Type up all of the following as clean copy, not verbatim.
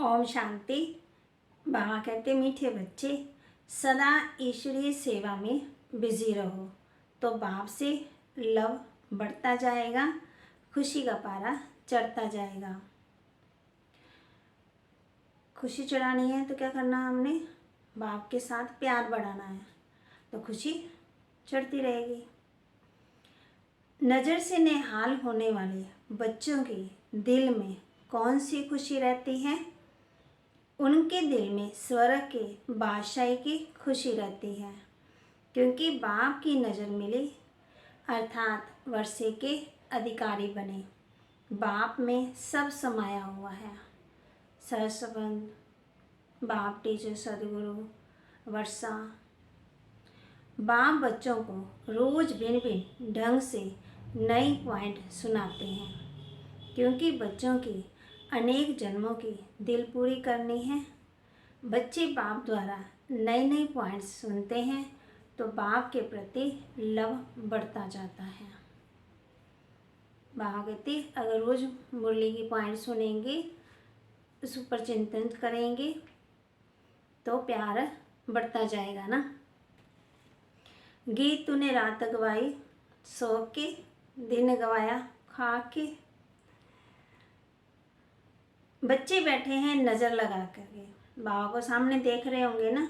ओम शांति। बाबा कहते मीठे बच्चे सदा ईश्वरीय सेवा में बिजी रहो तो बाप से लव बढ़ता जाएगा, खुशी का पारा चढ़ता जाएगा। खुशी चढ़ानी है तो क्या करना है, हमने बाप के साथ प्यार बढ़ाना है तो खुशी चढ़ती रहेगी। नज़र से नेहाल होने वाले बच्चों के दिल में कौन सी खुशी रहती है? उनके दिल में स्वर्ग के बादशाही की खुशी रहती है, क्योंकि बाप की नज़र मिली अर्थात वर्षे के अधिकारी बने। बाप में सब समाया हुआ है, सहसंबंध, बाप, टीचर, सदगुरु, वर्षा। बाप बच्चों को रोज़ भिन्न भिन्न ढंग से नई पॉइंट सुनाते हैं, क्योंकि बच्चों की अनेक जन्मों की दिल पूरी करनी है। बच्चे बाप द्वारा नए नए पॉइंट्स सुनते हैं तो बाप के प्रति लव बढ़ता जाता है। बाबा कहते अगर रोज़ मुरली की पॉइंट सुनेंगे, उस पर चिंतन करेंगे तो प्यार बढ़ता जाएगा ना। गीत तूने रात गवाई सो के, दिन गवाया खा के। बच्चे बैठे हैं नज़र लगा करके, बाबा को सामने देख रहे होंगे ना,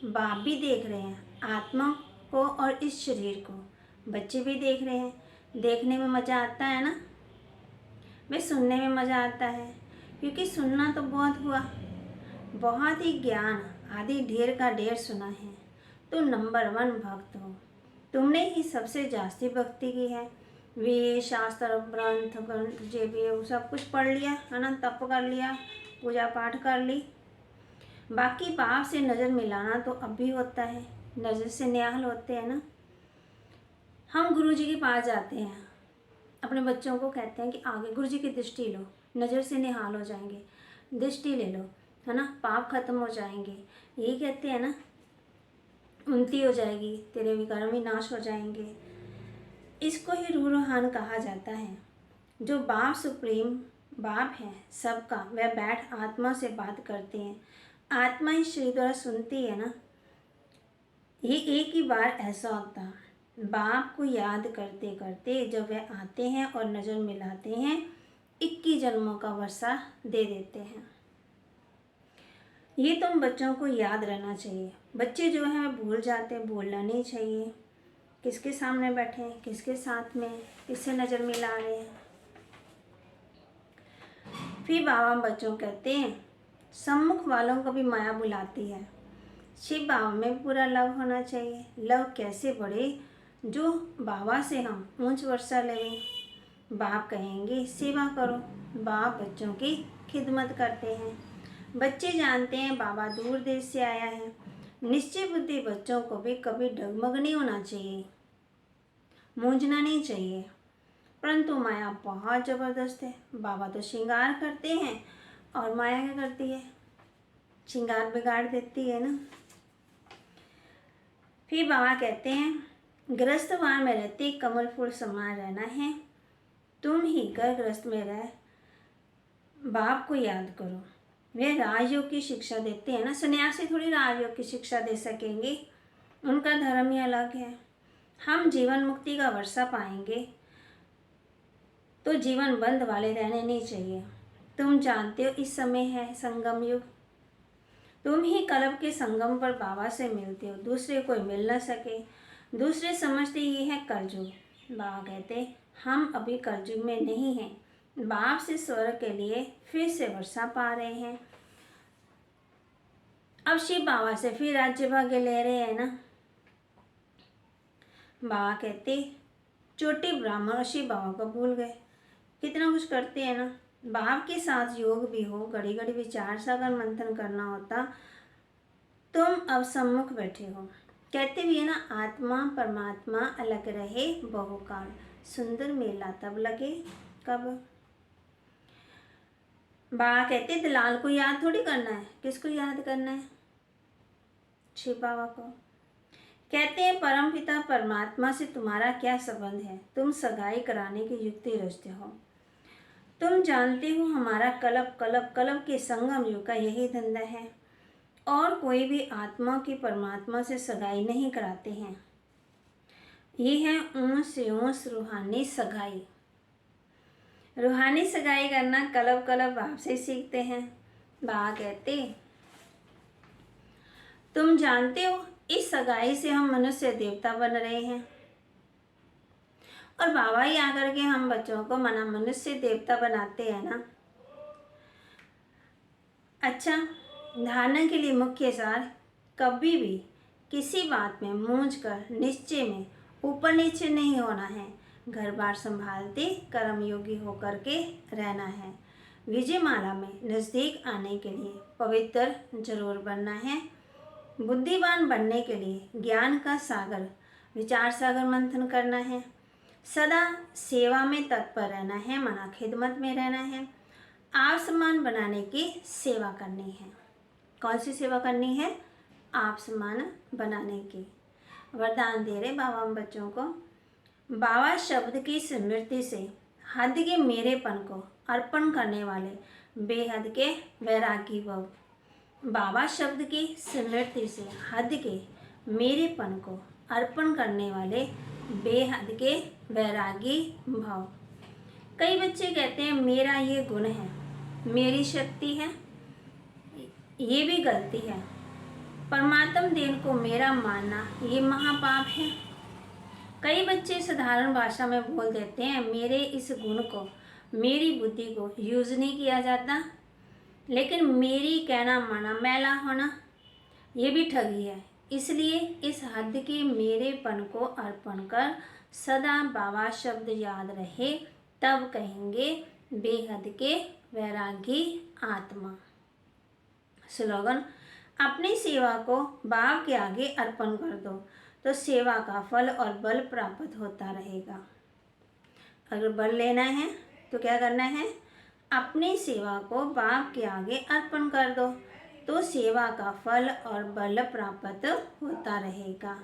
बाप भी देख रहे हैं आत्मा को और इस शरीर को, बच्चे भी देख रहे हैं। देखने में मज़ा आता है ना, वे सुनने में मज़ा आता है, क्योंकि सुनना तो बहुत हुआ, बहुत ही ज्ञान आदि ढेर का ढेर सुना है। तो नंबर 1 भक्त हो, तुमने ही सबसे जास्ती भक्ति की है। वेद शास्त्र ग्रंथ जे भी है सब कुछ पढ़ लिया है ना, तप कर लिया, पूजा पाठ कर ली। बाकी बाप से नज़र मिलाना तो अब भी होता है, नज़र से निहाल होते हैं ना। हम गुरु जी के पास जाते हैं, अपने बच्चों को कहते हैं कि आगे गुरु जी की दृष्टि लो, नज़र से निहाल हो जाएंगे, दृष्टि ले लो, है ना, पाप खत्म हो जाएंगे। यही कहते हैं ना, उन्नति हो जाएगी, तेरे विकार भी नाश हो जाएंगे। इसको ही रूहान कहा जाता है। जो बाप सुप्रीम बाप है सबका, वह बैठ आत्मा से बात करते हैं। आत्मा ही श्री द्वारा सुनती है ना। ये एक ही बार ऐसा होता, बाप को याद करते करते जब वह आते हैं और नज़र मिलाते हैं, 21 जन्मों का वर्षा दे देते हैं। ये तुम बच्चों को याद रहना चाहिए। बच्चे जो हैं भूल जाते, भूलना नहीं चाहिए। किसके सामने बैठे हैं, किसके साथ में, किससे नज़र मिला रहे हैं। फिर बाबा बच्चों कहते हैं सम्मुख वालों को भी माया बुलाती है। शिव बाबा में पूरा लव होना चाहिए। लव कैसे बढ़े? जो बाबा से हम ऊंच वर्षा लें। बाप कहेंगे सेवा करो, बाप बच्चों की खिदमत करते हैं। बच्चे जानते हैं बाबा दूर देश से आया है। निश्चय बुद्धि बच्चों को भी कभी डगमग नहीं होना चाहिए, मूंझना नहीं चाहिए। परंतु माया बहुत ज़बरदस्त है। बाबा तो श्रृंगार करते हैं और माया क्या करती है, श्रृंगार बिगाड़ देती है ना। फिर बाबा कहते हैं गृहस्थवान में रहते कमल फूल समान रहना है। तुम ही गर्भग्रस्त में रह बाप को याद करो। वे राजयोग की शिक्षा देते हैं ना। सन्यासी थोड़ी राजयोग की शिक्षा दे सकेंगे, उनका धर्म ही अलग है। हम जीवन मुक्ति का वर्षा पाएंगे तो जीवन बंद वाले रहने नहीं चाहिए। तुम जानते हो इस समय है संगम युग। तुम ही कल्प के संगम पर बाबा से मिलते हो, दूसरे कोई मिल न सके। दूसरे समझते ये है कलयुग। बाबा कहते हम अभी कलयुग में नहीं हैं, बाप से स्वर्ग के लिए फिर से वर्षा पा रहे हैं। अब शिव बाबा से फिर राज्य भाग्य ले रहे हैं ना। बाबा कहते चोटी ब्राह्मण और शिव बाबा को भूल गए। कितना कुछ करते हैं ना। बाप के साथ योग भी हो, घड़ी घड़ी विचार सागर मंथन करना होता। तुम अब सम्मुख बैठे हो। कहते भी है ना, आत्मा परमात्मा अलग रहे बहुकाल, सुंदर मेला तब लगे कब। बाबा कहते दलाल को याद थोड़ी करना है। किसको याद करना है? शिव बाबा को। कहते हैं परम पिता परमात्मा से तुम्हारा क्या संबंध है? तुम सगाई कराने की युक्ति रचते हो। तुम जानते हो हमारा कल्प कल्प कल्प के संगम युग का यही धंधा है, और कोई भी आत्मा की परमात्मा से सगाई नहीं कराते हैं। ये है ऊंच से ऊंच रूहानी सगाई। रूहानी सगाई करना कल्प कल्प आपसे सीखते हैं। बाबा कहते, तुम जानते हो इस सगाई से हम मनुष्य देवता बन रहे हैं, और बाबा ही आकर के हम बच्चों को मना मनुष्य देवता बनाते हैं ना। अच्छा, धारणा के लिए मुख्य सार, कभी भी किसी बात में मूंझ कर निश्चय में ऊपर नीचे नहीं होना है। घर बार संभालते कर्मयोगी होकर के रहना है। विजयमाला में नज़दीक आने के लिए पवित्र जरूर बनना है। बुद्धिमान बनने के लिए ज्ञान का सागर, विचार सागर मंथन करना है। सदा सेवा में तत्पर रहना है, मना खिदमत में रहना है। आप सम्मान बनाने की सेवा करनी है। कौन सी सेवा करनी है? आप सम्मान बनाने की। वरदान दे रहे बाबा हम बच्चों को। बाबा शब्द की स्मृति से हद के मेरेपन को अर्पण करने वाले बेहद के वैरागी भव। बाबा शब्द की स्मृति से हद के मेरेपन को अर्पण करने वाले बेहद के वैरागी भव। कई बच्चे कहते हैं मेरा ये गुण है, मेरी शक्ति है। ये भी गलती है। परमात्म देन को मेरा मानना ये महापाप है। कई बच्चे साधारण भाषा में बोल देते हैं मेरे इस गुण को, मेरी बुद्धि को यूज नहीं किया जाता। लेकिन मेरी कहना माना मैला होना ये भी ठगी है। इसलिए इस हद के मेरेपन को अर्पण कर सदा बाबा शब्द याद रहे, तब कहेंगे बेहद के वैरागी आत्मा। स्लोगन, अपनी सेवा को बाप के आगे अर्पण कर दो तो सेवा का फल और बल प्राप्त होता रहेगा। अगर बल लेना है तो क्या करना है? अपनी सेवा को बाप के आगे अर्पण कर दो तो सेवा का फल और बल प्राप्त होता रहेगा।